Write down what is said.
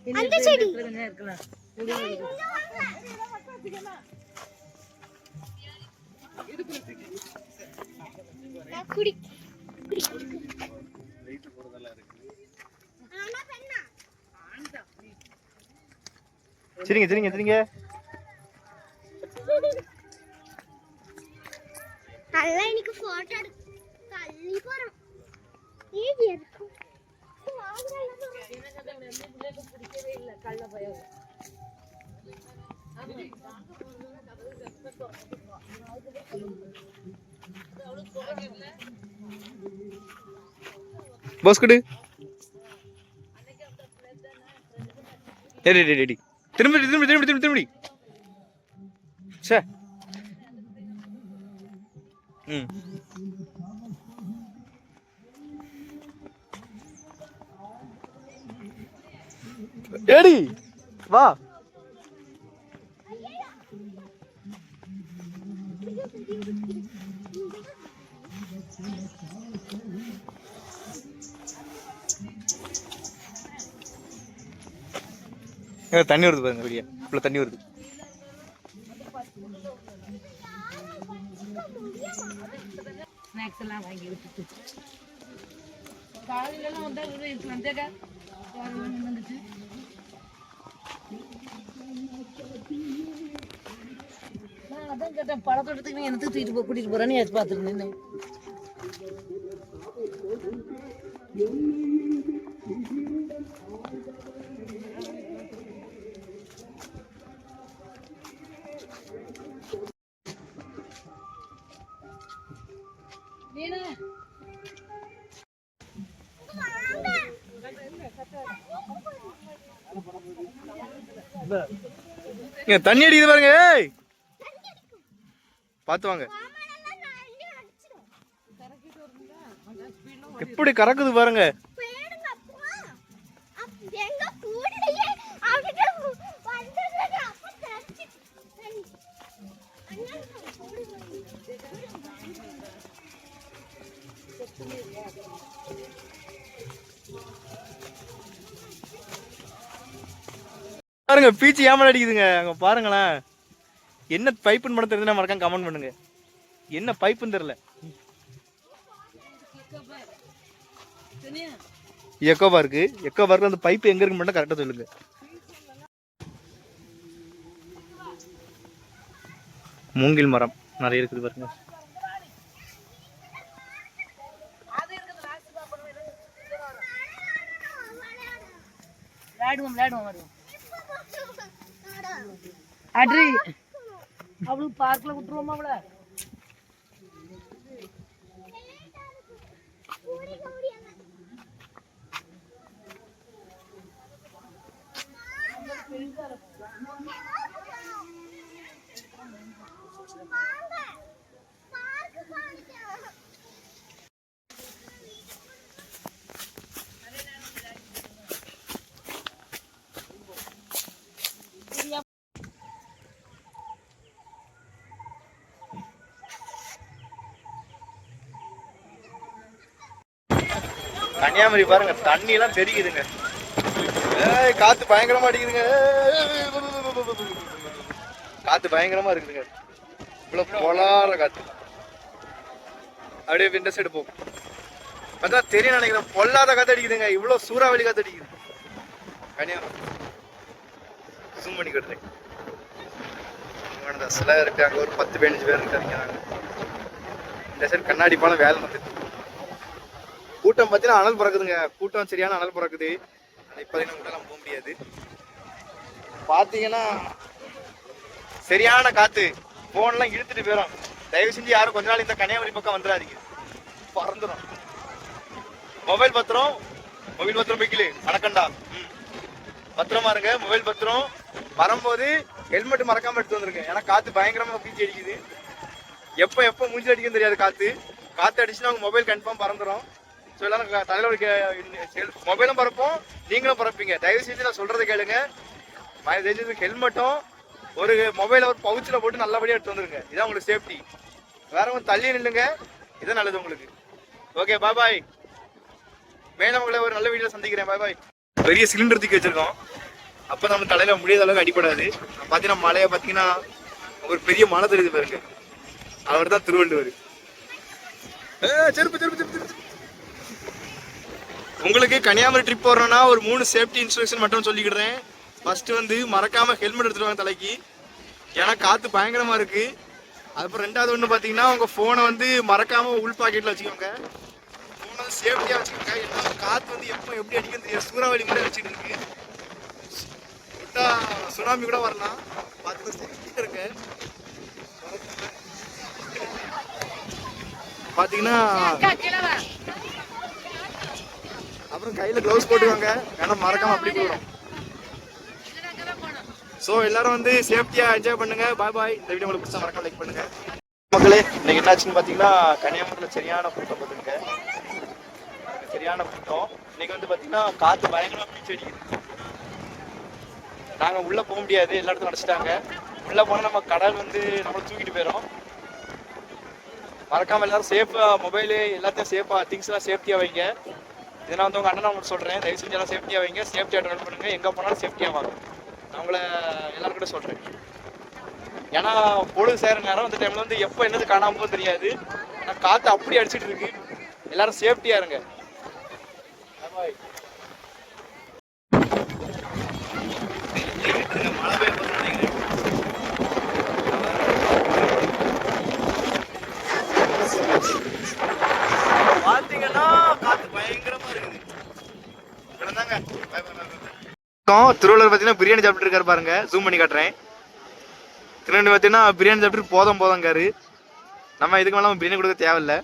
அந்த செடி குடி சரிங்க சரிங்க சரிங்க நல்லா இன்னைக்கு போட்டோ தள்ளி போறோம் ஏடி இருக்கு பிடிக்கவே இல்லை கள்ள பயம் போஸ்கடு ரெடி திரும்பி திரும்பி திரும்பி திரும்பி திரும்பி சே ம் ஏடி வா தண்ணி வருது பாருங்க வெளியே இவ்வளவு தண்ணி வருது ஸ்நாக்ஸ் எல்லாம் வாங்கி வச்சுட்டு காலையிலலாம் வந்தா வந்துச்சு நான் அதான் கேட்டேன் படத்தோட்டத்துக்கு நீ எனக்கு தூக்கிட்டு கூட்டிட்டு போறேன்னு ஏச்சு பார்த்துருந்தேன் தண்ணி அடிக்குது பாருங்க பாத்து வாங்க எப்படி கறக்குது பாருங்க பாருங்க பீச்சு ஏமால அடிக்குதுங்க அங்க பாருங்களேன் என்ன பைப்புன்னு மட்டும் தெரிஞ்சா மறக்காம கமெண்ட் பண்ணுங்க என்ன பைப்புன்னு தெரியல எக்கோவா இருக்கு எக்கோவா இருக்கு அந்த பைப்பு எங்க இருக்கு மட்டும் கரெக்டா சொல்லுங்க மூங்கில் மரம் நிறைய இருக்குது பாருங்க அட்ரி அவளுக்கு பார்க்ல விட்டுருவோமா அவளை கன்னியாகுமரி பாருங்க தண்ணி எல்லாம் தெரியுதுங்க காத்து பயங்கரமா அடிக்குதுங்க காத்து பயங்கரமா இருக்குதுங்க இவ்வளவு பொலார காத்து அப்படியே இந்த சைடு போகும் அதான் தெரியும் நினைக்கிறேன் பொல்லாத காத்து அடிக்குதுங்க இவ்வளவு சூறாவளி காத்து அடிக்குது கன்னியாகுமரி ஜூம் பண்ணி கட்டுறேன் சில இருக்கு அங்க ஒரு 10-15 பேர் இருக்காங்க இந்த சைடு கண்ணாடி பாலம் வேலை நடந்துட்டு கூட்டம் பார்த்தீங்கன்னா அனல் பறக்குதுங்க கூட்டம் சரியான அனல் பறக்குது இப்போதைக்கு கூட்டம் போக முடியாது பார்த்தீங்கன்னா சரியான காத்து போன்லாம் இழுத்துட்டு போயிடும் தயவு செஞ்சு யாரும் கொஞ்ச நாள் இந்த கன்னியாகுமரி பக்கம் வந்துடாதீங்க பறந்துடும் மொபைல் பத்திரம் வைக்கல வணக்கண்டா பத்திரமா இருங்க மொபைல் பத்திரம் வரும்போது ஹெல்மெட் மறக்காம எடுத்து வந்துருங்க ஏன்னா காத்து பயங்கரமா பீச்சி அடிக்குது எப்போ மூஞ்சி அடிக்குன்னு தெரியாது காத்து அடிச்சுன்னா அவங்க மொபைல் கன்ஃபார்ம் பறந்துடும் ஸோ எல்லாரும் தலைவருக்கு மொபைலும் பறப்போம் நீங்களும் பறப்பீங்க தயவு செஞ்சு நான் சொல்றதை கேளுங்க தயவு செஞ்சு ஹெல்மெட்டும் ஒரு மொபைலை ஒரு பவுச்சில் போட்டு நல்லபடியாக எடுத்து வந்துருங்க இதான் உங்களுக்கு சேஃப்டி வேற தள்ளி நில்லுங்க இதான் நல்லது உங்களுக்கு ஓகே பாய் மேலும் உங்களை ஒரு நல்ல வீடியோ சந்திக்கிறேன். பாய் பாய். பெரிய சிலிண்டர் தூக்கி வச்சிருக்கோம். அப்போ நம்ம தலையில முடியாத அளவுக்கு அடிப்படாது. பார்த்தீங்கன்னா மலையை பார்த்தீங்கன்னா ஒரு பெரிய மலை தெரியுது பாருங்க. அவர் தான் திருவள்ளுவர். செருப்பு செருப்பு செருப்பு. உங்களுக்கு கன்னியாகுமரி ட்ரிப் போறோம்னா ஒரு 3 சேஃப்டி இன்ஸ்ட்ரக்ஷன் மட்டும் சொல்லிக்கிறேன். ஃபர்ஸ்ட் வந்து மறக்காம ஹெல்மெட் எடுத்துட்டு வாங்க தலைக்கு, ஏன்னா காத்து பயங்கரமா இருக்கு. அதுக்கப்புறம் ரெண்டாவது ஒன்று பார்த்தீங்கன்னா உங்க போனை வந்து மறக்காம உள் பாக்கெட்ல வச்சுக்கோங்க. போனை வந்து சேஃப்டியா வச்சுக்கோங்க. ஏன்னா காத்து வந்து எப்போ எப்படி அடிக்கும் தெரியாது. சூறாவளி கூட வச்சுட்டு இருக்கு. விட்டா சுனாமி கூட வரலாம். பார்த்துட்டு சேஃப்டியா இருக்கு. பார்த்தீங்கன்னா அப்புறம் கையில க்ளவுஸ் போட்டுவாங்க, ஏன்னா மறக்காம அப்படி போயிடும். ஸோ எல்லாரும் வந்து சேஃப்டியா என்ஜாய் பண்ணுங்க. பாய் பாய். இந்த வீடியோ உங்களுக்கு பிடிச்சா மறக்காம லைக் பண்ணுங்க. மக்களே இன்னைக்கு என்னாச்சுன்னு பார்த்தீங்கன்னா கன்னியாகுமரியில் சரியான கூட்டம் பார்த்துருங்க. சரியான கூட்டம். இன்னைக்கு வந்து பார்த்தீங்கன்னா காற்று பயங்கரமாக பீச்சு அடிக்குது. நாங்கள் உள்ளே போக முடியாது, எல்லா இடத்துல அடைச்சிட்டாங்க. உள்ளே போனால் நம்ம கடல் வந்து நம்மளை தூக்கிட்டு போயிடும். மறக்காம எல்லாரும் சேஃபா மொபைலு எல்லாத்தையும் சேஃபா திங்ஸ்லாம் சேஃப்டியாக வைங்க. இதெல்லாம் வந்து உங்கள் அண்ணன் உங்களுக்கு சொல்கிறேன். தயவு செஞ்சு எல்லாம் சேஃப்டியாக வைங்க. சேஃப்டியாக ட்ராவல் பண்ணுங்க. எங்கே போனாலும் சேஃப்டியாக வாங்க. நான் உங்களை எல்லாரும் கூட சொல்கிறேன். ஏன்னா பொழுது சேர நேரம் அந்த டைமில் வந்து எப்போ என்னது காணாமல் போக தெரியாது. ஆனால் காற்று அப்படி அடிச்சிட்டு இருக்கு. எல்லாரும் சேஃப்டியாக இருங்க. பாய். மழை பெய்ய பாத்தீங்கன்னா காத்து பயங்கரமா இருக்குது. திருவள்ளுவர் பார்த்தீங்கன்னா பிரியாணி சாப்பிட்டு இருக்காரு பாருங்க. ஜூம் பண்ணி காட்டுறேன். திருவள்ளுவர் பார்த்தீங்கன்னா பிரியாணி சாப்பிட்டு போதும் போதங்காரு. நம்ம இதுக்கு மேலே பிரியாணி கொடுக்க தேவையில்லை.